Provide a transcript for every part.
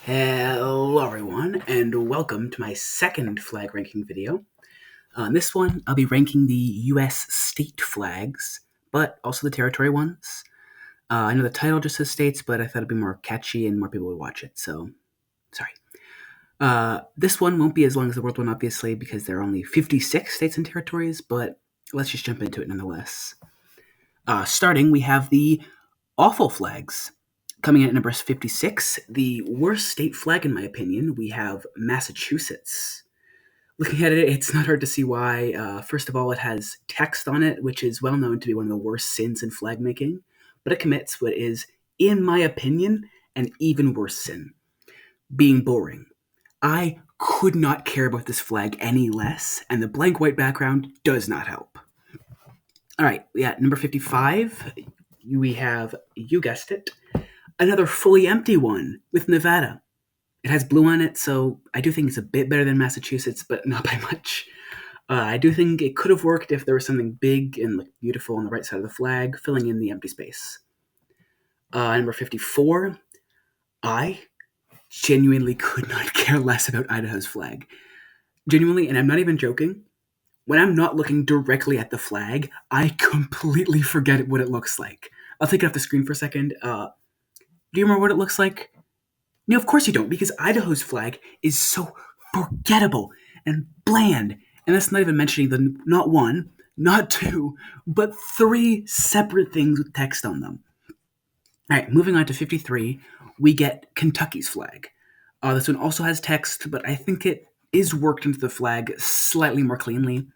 Hello everyone, and welcome to my second flag ranking video. On this one, I'll be ranking the US state flags, but also the territory ones. I know the title just says states, but I thought it'd be more catchy and more people would watch it, so sorry. This one won't be as long as the world one, obviously, because there are only 56 states and territories, but let's just jump into it nonetheless. Starting, we have the awful flags. Coming in at number 56, the worst state flag, in my opinion, we have Massachusetts. Looking at it, it's not hard to see why. First of all, it has text on it, which is well known to be one of the worst sins in flag making, but it commits what is, in my opinion, an even worse sin being boring. I could not care about this flag any less, and the blank white background does not help. All right, yeah, number 55, we have, you guessed it, another fully empty one with Nevada. It has blue on it, so I do think it's a bit better than Massachusetts, but not by much. I do think it could have worked if there was something big and beautiful on the right side of the flag, filling in the empty space. Number 54, I genuinely could not care less about Idaho's flag. Genuinely, and I'm not even joking, when I'm not looking directly at the flag, I completely forget what it looks like. I'll take it off the screen for a second. Do you remember what it looks like? No, of course you don't, because Idaho's flag is so forgettable and bland. And that's not even mentioning the not one, not two, but three separate things with text on them. All right, moving on to 53, we get Kentucky's flag. This one also has text, but I think it is worked into the flag slightly more cleanly.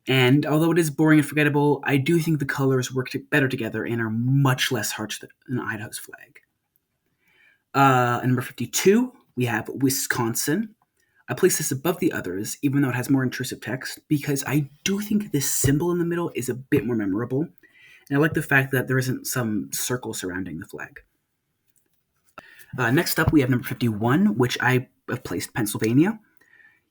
And although it is boring and forgettable, I do think the colors work better together and are much less harsh than Idaho's flag. Number 52, we have Wisconsin. I place this above the others, even though it has more intrusive text, because I do think this symbol in the middle is a bit more memorable. And I like the fact that there isn't some circle surrounding the flag. Next up, we have number 51, which I have placed Pennsylvania.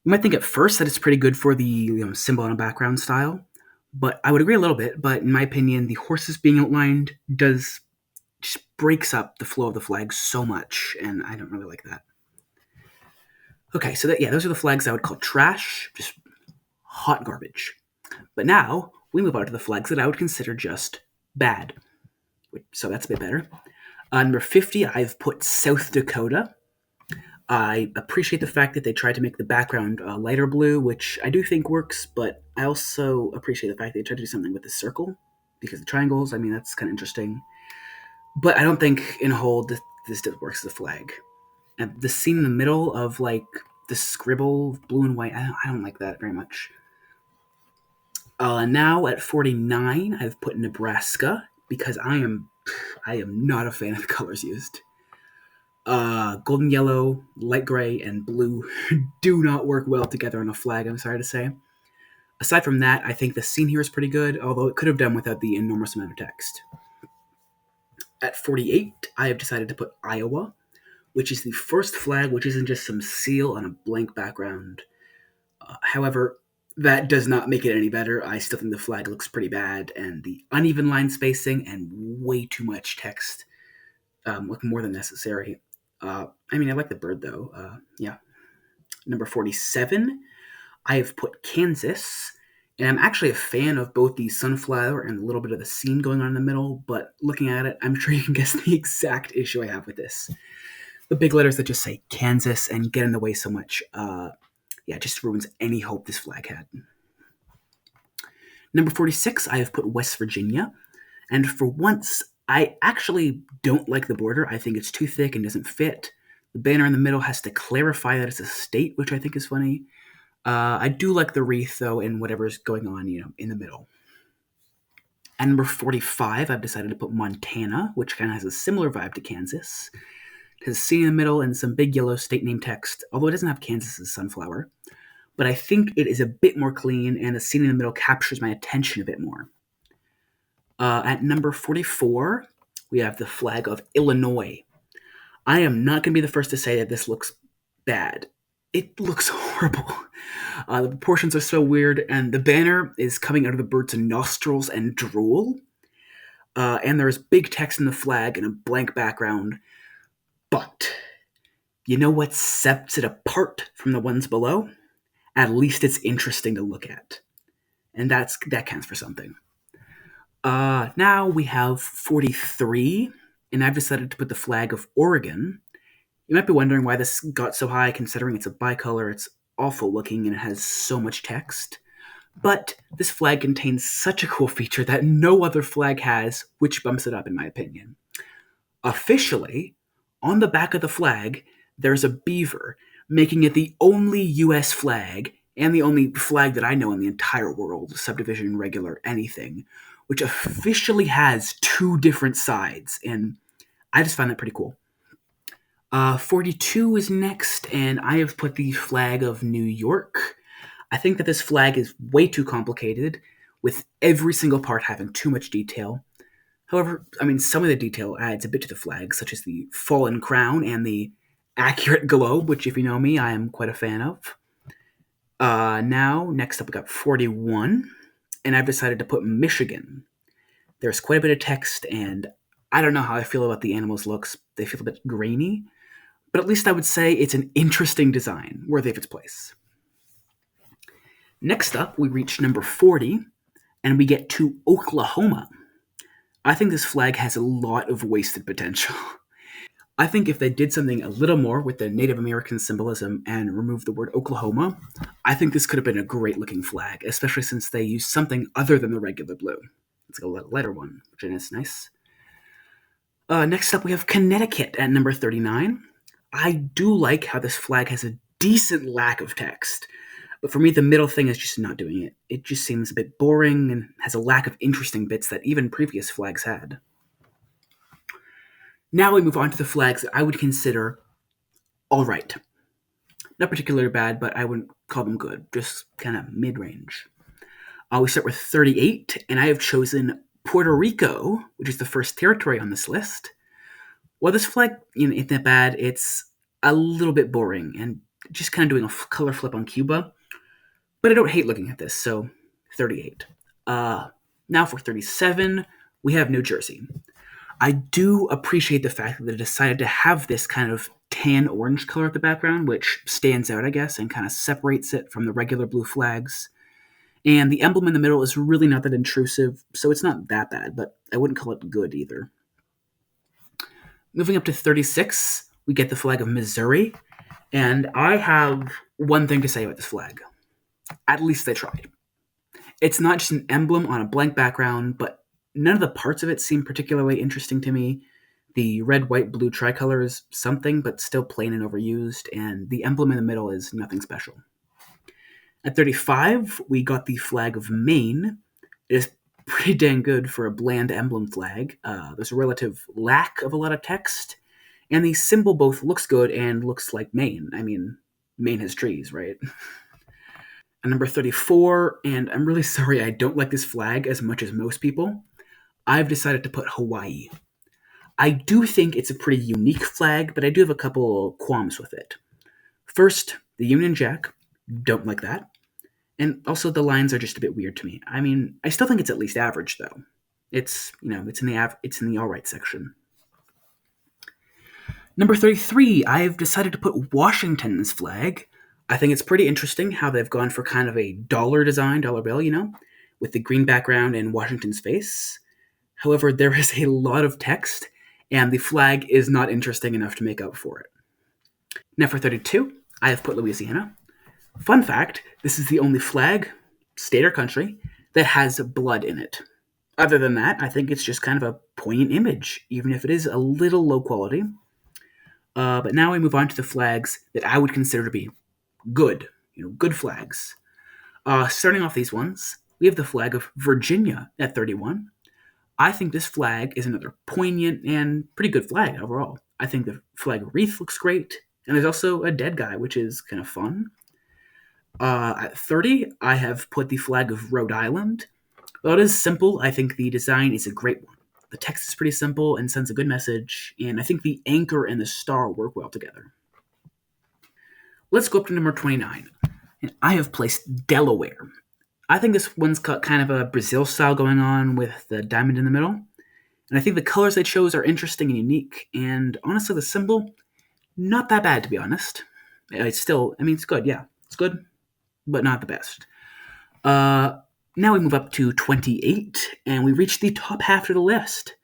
You might think at first that it's pretty good for the symbol on a background style, but I would agree a little bit. But in my opinion, the horses being outlined just breaks up the flow of the flag so much, and I don't really like that. Okay, so those are the flags I would call trash, just hot garbage. But now we move on to the flags that I would consider just bad. So that's a bit better. Number 50, I've put South Dakota. I appreciate the fact that they tried to make the background lighter blue, which I do think works, but I also appreciate the fact that they tried to do something with the circle, because the triangles, that's kind of interesting. But I don't think in whole this works as a flag. And the scene in the middle of the scribble, blue and white, I don't like that very much. Now at 49, I've put Nebraska because I am not a fan of the colors used. Golden yellow, light gray, and blue do not work well together on a flag, I'm sorry to say. Aside from that, I think the scene here is pretty good, although it could have done without the enormous amount of text. At 48, I have decided to put Iowa, which is the first flag which isn't just some seal on a blank background. However, that does not make it any better. I still think the flag looks pretty bad, and the uneven line spacing and way too much text look more than necessary. I like the bird, though. Yeah. Number 47, I have put Kansas, and I'm actually a fan of both the sunflower and a little bit of the scene going on in the middle, but looking at it, I'm sure you can guess the exact issue I have with this. The big letters that just say Kansas and get in the way so much. It just ruins any hope this flag had. Number 46, I have put West Virginia, and for once, I actually don't like the border. I think it's too thick and doesn't fit. The banner in the middle has to clarify that it's a state, which I think is funny. I do like the wreath, though, and whatever's going on, in the middle. And number 45, I've decided to put Montana, which kind of has a similar vibe to Kansas. It has a C in the middle and some big yellow state name text, although it doesn't have Kansas's sunflower. But I think it is a bit more clean, and the scene in the middle captures my attention a bit more. At number 44, we have the flag of Illinois. I am not going to be the first to say that this looks bad. It looks horrible. The proportions are so weird, and the banner is coming out of the bird's nostrils and drool. And there's big text in the flag and a blank background. But You know what sets it apart from the ones below? At least it's interesting to look at. And that counts for something. Now we have 43, and I've decided to put the flag of Oregon. You might be wondering why this got so high, considering it's a bicolor, it's awful looking, and it has so much text. But this flag contains such a cool feature that no other flag has, which bumps it up in my opinion. Officially, on the back of the flag, there's a beaver, making it the only US flag and the only flag that I know in the entire world, subdivision, regular, anything, which officially has two different sides, and I just find that pretty cool. 42 is next, and I have put the flag of New York. I think that this flag is way too complicated, with every single part having too much detail. However, I mean, some of the detail adds a bit to the flag, such as the fallen crown and the accurate globe, which, if you know me, I am quite a fan of. Now, next up, we got 41, and I've decided to put Michigan. There's quite a bit of text, and I don't know how I feel about the animals' looks. They feel a bit grainy, but at least I would say it's an interesting design, worthy of its place. Next up, we reach number 40, and we get to Oklahoma. I think this flag has a lot of wasted potential. I think if they did something a little more with the Native American symbolism and removed the word Oklahoma, I think this could have been a great looking flag, especially since they used something other than the regular blue. It's like a lighter one, which is nice. Next up, we have Connecticut at number 39. I do like how this flag has a decent lack of text, but for me, the middle thing is just not doing it. It just seems a bit boring and has a lack of interesting bits that even previous flags had. Now we move on to the flags that I would consider alright. Not particularly bad, but I wouldn't call them good, just kind of mid range. We start with 38, and I have chosen Puerto Rico, which is the first territory on this list. While this flag isn't that bad, it's a little bit boring and just kind of doing a color flip on Cuba. But I don't hate looking at this, so 38. Now for 37, we have New Jersey. I do appreciate the fact that they decided to have this kind of tan orange color at the background, which stands out, I guess, and kind of separates it from the regular blue flags. And the emblem in the middle is really not that intrusive, so it's not that bad, but I wouldn't call it good either. Moving up to 36, we get the flag of Missouri, and I have one thing to say about this flag. At least they tried. It's not just an emblem on a blank background, but none of the parts of it seem particularly interesting to me. The red, white, blue tricolor is something, but still plain and overused, and the emblem in the middle is nothing special. At 35, we got the flag of Maine. It is pretty dang good for a bland emblem flag. There's a relative lack of a lot of text, and the symbol both looks good and looks like Maine. I mean, Maine has trees, right? At number 34, and I'm really sorry I don't like this flag as much as most people, I've decided to put Hawaii. I do think it's a pretty unique flag, but I do have a couple qualms with it. First, the Union Jack. Don't like that. And also the lines are just a bit weird to me. I mean, I still think it's at least average though. It's it's in the all right section. Number 33, I've decided to put Washington's flag. I think it's pretty interesting how they've gone for kind of a dollar design, dollar bill, with the green background and Washington's face. However, there is a lot of text, and the flag is not interesting enough to make up for it. Now for 32, I have put Louisiana. Fun fact, this is the only flag, state or country, that has blood in it. Other than that, I think it's just kind of a poignant image, even if it is a little low quality. But now we move on to the flags that I would consider to be good, good flags. Starting off these ones, we have the flag of Virginia at 31. I think this flag is another poignant and pretty good flag overall. I think the flag wreath looks great, and there's also a dead guy, which is kind of fun. At 30, I have put the flag of Rhode Island. While it is simple, I think the design is a great one. The text is pretty simple and sends a good message, and I think the anchor and the star work well together. Let's go up to number 29, and I have placed Delaware. I think this one's got kind of a Brazil style going on with the diamond in the middle, and I think the colors they chose are interesting and unique, and honestly, the symbol, Not that bad, to be honest. It's still, I mean, it's good, yeah. It's good, but not the best. Now we move up to 28, and we reach the top half of the list.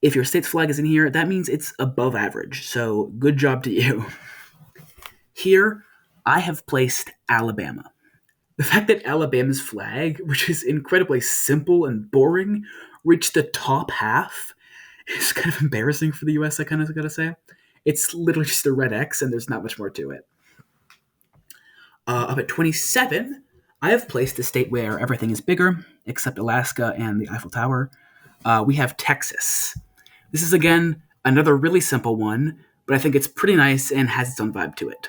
If your state's flag is in here, that means it's above average, so good job to you. Here, I have placed Alabama. The fact that Alabama's flag, which is incredibly simple and boring, reached the top half is kind of embarrassing for the US, I kind of gotta say. It's literally just a red X, and there's not much more to it. Up at 27, I have placed a state where everything is bigger, except Alaska and the Eiffel Tower. We have Texas. This is, again, another really simple one, but I think it's pretty nice and has its own vibe to it.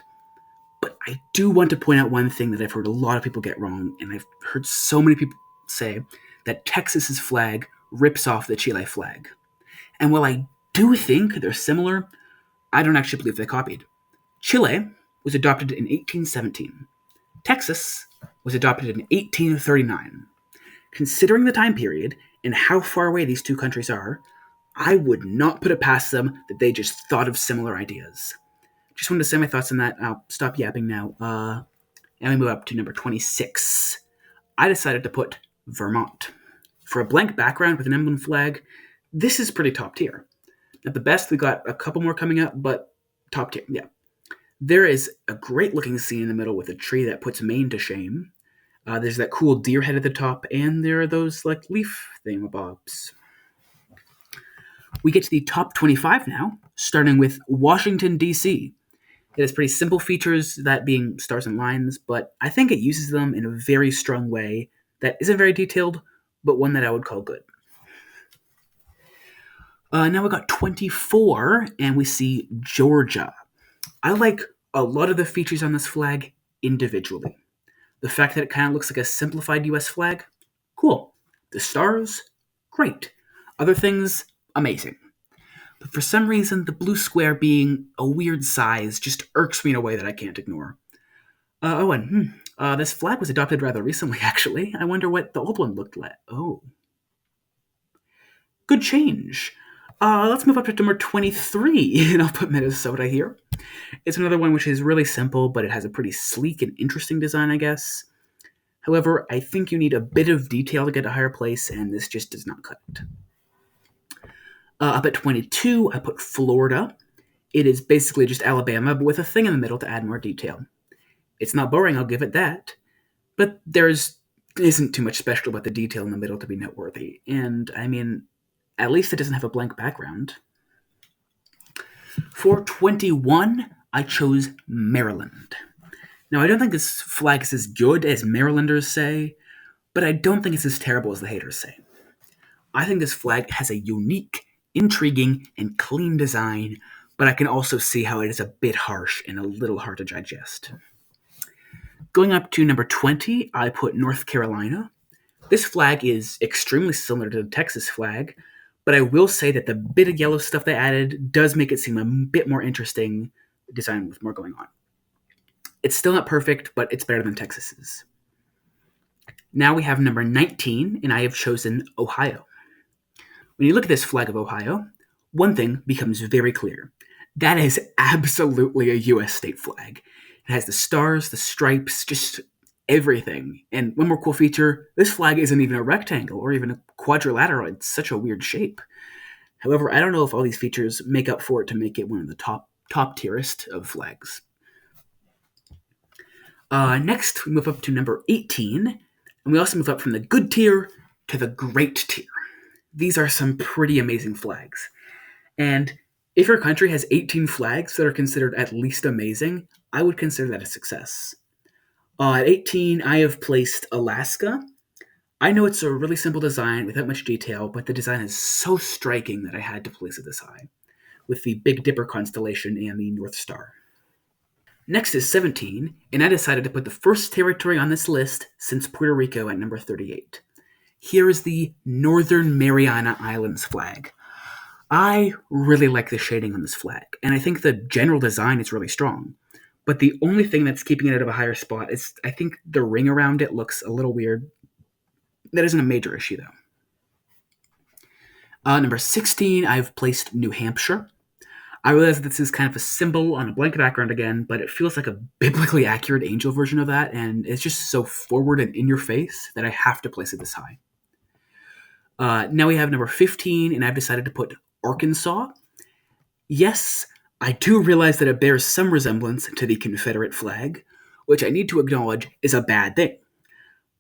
But I do want to point out one thing that I've heard a lot of people get wrong, and I've heard so many people say that Texas's flag rips off the Chile flag. And while I do think they're similar, I don't actually believe they copied. Chile was adopted in 1817. Texas was adopted in 1839. Considering the time period and how far away these two countries are, I would not put it past them that they just thought of similar ideas. Just wanted to say my thoughts on that. I'll stop yapping now. And we move up to number 26. I decided to put Vermont. For a blank background with an emblem flag, this is pretty top tier. At the best, we got a couple more coming up, but top tier, yeah. There is a great looking scene in the middle with a tree that puts Maine to shame. There's that cool deer head at the top, and there are those like leaf thingamabobs. We get to the top 25 now, starting with Washington, D.C. It has pretty simple features, that being stars and lines, but I think it uses them in a very strong way that isn't very detailed, but one that I would call good. Now we got 24, and we see Georgia. I like a lot of the features on this flag individually. The fact that it kind of looks like a simplified US flag, cool. The stars, great. Other things, amazing. But for some reason, the blue square being a weird size just irks me in a way that I can't ignore. This flag was adopted rather recently, actually. I wonder what the old one looked like. Oh. Good change. Let's move up to number 23, and I'll put Minnesota here. It's another one which is really simple, but it has a pretty sleek and interesting design, I guess. However, I think you need a bit of detail to get a higher place, and this just does not cut it. Up at 22, I put Florida. It is basically just Alabama, but with a thing in the middle to add more detail. It's not boring, I'll give it that, but there isn't too much special about the detail in the middle to be noteworthy. And, I mean, at least it doesn't have a blank background. For 21, I chose Maryland. Now, I don't think this flag is as good as Marylanders say, but I don't think it's as terrible as the haters say. I think this flag has a unique, intriguing, and clean design, but I can also see how it is a bit harsh and a little hard to digest. Going up to number 20, I put North Carolina. This flag is extremely similar to the Texas flag, but I will say that the bit of yellow stuff they added does make it seem a bit more interesting design with more going on. It's still not perfect, but it's better than Texas's. Now we have number 19, and I have chosen Ohio. When you look at this flag of Ohio, one thing becomes very clear. That is absolutely a US state flag. It has the stars, the stripes, just everything. And one more cool feature, this flag isn't even a rectangle or even a quadrilateral. It's such a weird shape. However, I don't know if all these features make up for it to make it one of the top tierest of flags. Next, we move up to number 18, and we also move up from the good tier to the great tier. These are some pretty amazing flags. And if your country has 18 flags that are considered at least amazing, I would consider that a success. At 18, I have placed Alaska. I know it's a really simple design without much detail, but the design is so striking that I had to place it this high, with the Big Dipper constellation and the North Star. Next is 17, and I decided to put the first territory on this list since Puerto Rico at number 38. Here is the Northern Mariana Islands flag. I really like the shading on this flag, and I think the general design is really strong. But the only thing that's keeping it out of a higher spot is I think the ring around it looks a little weird. That isn't a major issue, though. Number 16, I've placed New Hampshire. I realize that this is kind of a symbol on a blank background again, but it feels like a biblically accurate angel version of that, and it's just so forward and in your face that I have to place it this high. Now we have number 15, and I've decided to put Arkansas. Yes, I do realize that it bears some resemblance to the Confederate flag, which I need to acknowledge is a bad thing.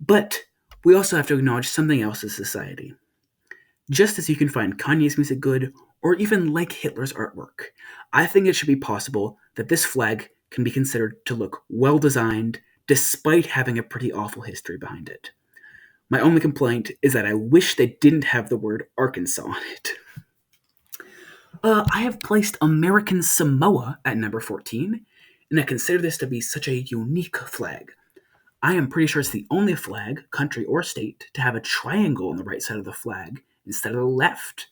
But we also have to acknowledge something else in society. Just as you can find Kanye's music good, or even like Hitler's artwork, I think it should be possible that this flag can be considered to look well designed, despite having a pretty awful history behind it. My only complaint is that I wish they didn't have the word Arkansas on it. I have placed American Samoa at number 14, and I consider this to be such a unique flag. I am pretty sure it's the only flag, country or state, to have a triangle on the right side of the flag instead of the left.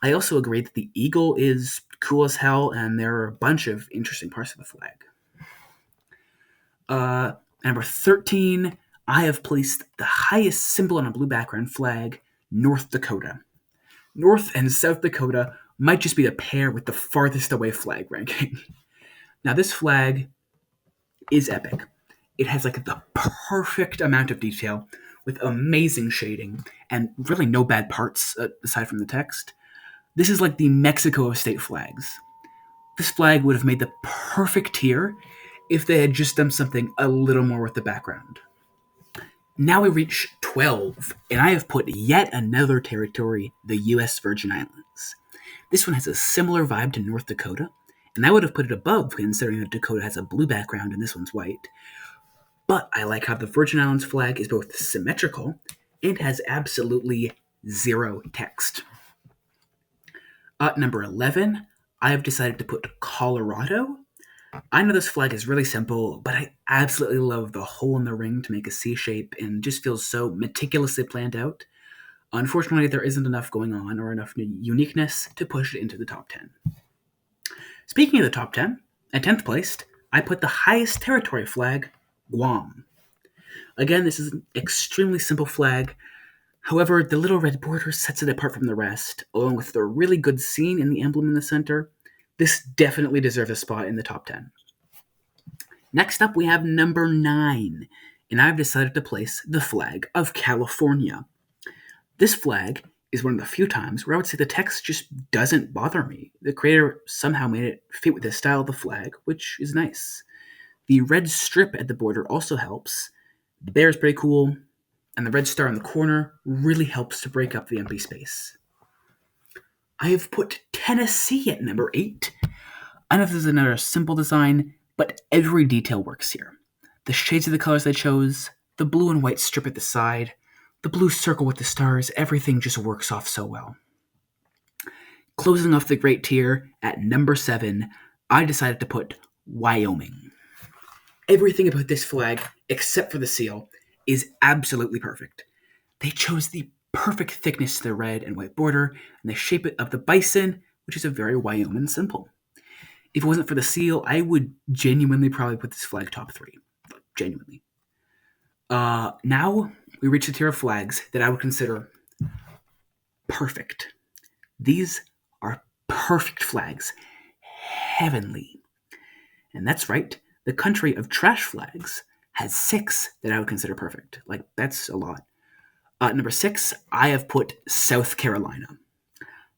I also agree that the eagle is cool as hell, and there are a bunch of interesting parts of the flag. Number 13, I have placed the highest symbol on a blue background flag, North Dakota. North and South Dakota might just be the pair with the farthest away flag ranking. Now, this flag is epic. It has like the perfect amount of detail with amazing shading and really no bad parts aside from the text. This is like the Mexico of state flags. This flag would have made the perfect tier if they had just done something a little more with the background. Now we reach 12, and I have put yet another territory, the U.S. Virgin Islands. This one has a similar vibe to North Dakota, and I would have put it above considering that Dakota has a blue background and this one's white. But I like how the Virgin Islands flag is both symmetrical and has absolutely zero text. At number 11, I have decided to put Colorado. I know this flag is really simple, but I absolutely love the hole in the ring to make a C shape and just feels so meticulously planned out. Unfortunately, there isn't enough going on or enough uniqueness to push it into the top 10. Speaking of the top 10, at 10th place, I put the highest territory flag, Guam. Again, this is an extremely simple flag. However, the little red border sets it apart from the rest, along with the really good scene in the emblem in the center. This definitely deserves a spot in the top 10. Next up, we have number 9, and I've decided to place the flag of California. This flag is one of the few times where I would say the text just doesn't bother me. The creator somehow made it fit with the style of the flag, which is nice. The red strip at the border also helps. The bear is pretty cool, and the red star in the corner really helps to break up the empty space. I have put Tennessee at number 8. I know this is another simple design, but every detail works here. The shades of the colors they chose, the blue and white strip at the side, the blue circle with the stars, everything just works off so well. Closing off the great tier at number 7, I decided to put Wyoming. Everything about this flag, except for the seal, is absolutely perfect. They chose the perfect thickness to the red and white border, and the shape of the bison, which is a very Wyoming symbol. If it wasn't for the seal, I would genuinely probably put this flag top 3. Genuinely. Now, we reach the tier of flags that I would consider perfect. These are perfect flags. Heavenly. And that's right, the country of trash flags has 6 that I would consider perfect. Like, that's a lot. Number 6, I have put South Carolina.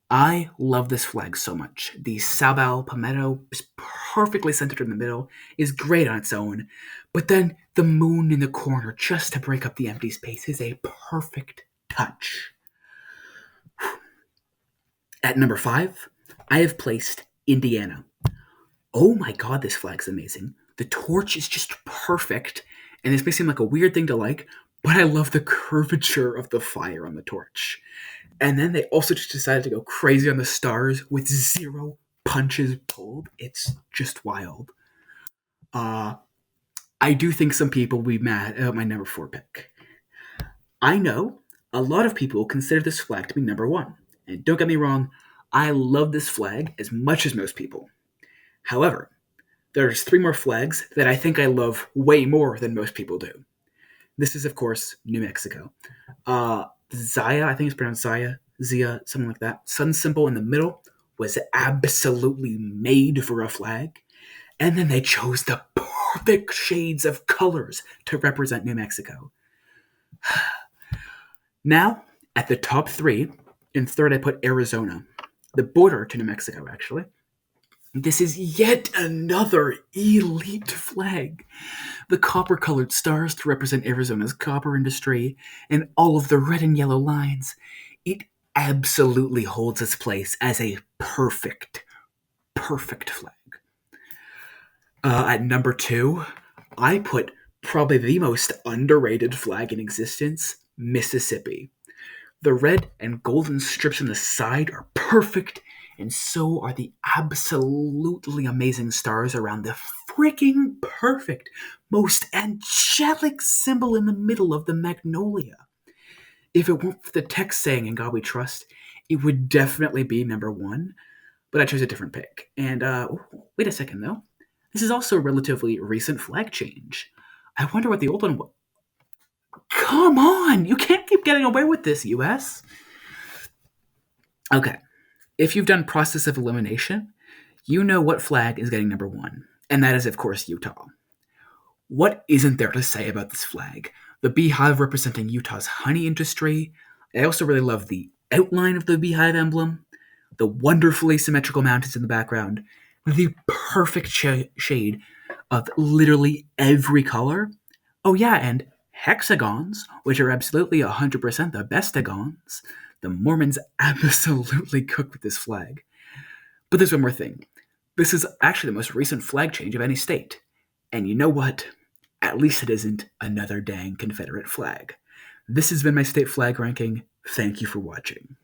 I love this flag so much. The Sabal Palmetto is perfectly centered in the middle, is great on its own, but then the moon in the corner just to break up the empty space is a perfect touch. At number 5, I have placed Indiana. Oh my god, this flag's amazing. The torch is just perfect, and this may seem like a weird thing to like, but I love the curvature of the fire on the torch. And then they also just decided to go crazy on the stars with 0 punches pulled. It's just wild. I do think some people will be mad about my number 4 pick. I know a lot of people consider this flag to be number 1. And don't get me wrong, I love this flag as much as most people. However, there's 3 more flags that I think I love way more than most people do. This is, of course, New Mexico. Zaya, I think it's pronounced Zaya, Zia, something like that. Sun symbol in the middle was absolutely made for a flag, and then they chose the perfect shades of colors to represent New Mexico. Now, at the top three, in third I put Arizona, the border to New Mexico, actually. This is yet another elite flag. The copper-colored stars to represent Arizona's copper industry, and all of the red and yellow lines. It absolutely holds its place as a perfect flag. At number two, I put probably the most underrated flag in existence, Mississippi. The red and golden strips on the side are perfect, and so are the absolutely amazing stars around the freaking perfect, most angelic symbol in the middle of the magnolia. If it weren't for the text saying "In God We Trust," it would definitely be number one, but I chose a different pick. And wait a second though. This is also a relatively recent flag change. I wonder what the old one was. Come on! You can't keep getting away with this, US! Okay, if you've done process of elimination, you know what flag is getting number one, and that is, of course, Utah. What isn't there to say about this flag? The beehive representing Utah's honey industry. I also really love the outline of the beehive emblem, the wonderfully symmetrical mountains in the background, the perfect shade of literally every color. Oh yeah, and hexagons, which are absolutely 100% the bestagons. The Mormons absolutely cook with this flag. But there's one more thing. This is actually the most recent flag change of any state. And you know what? At least it isn't another dang Confederate flag. This has been my state flag ranking. Thank you for watching.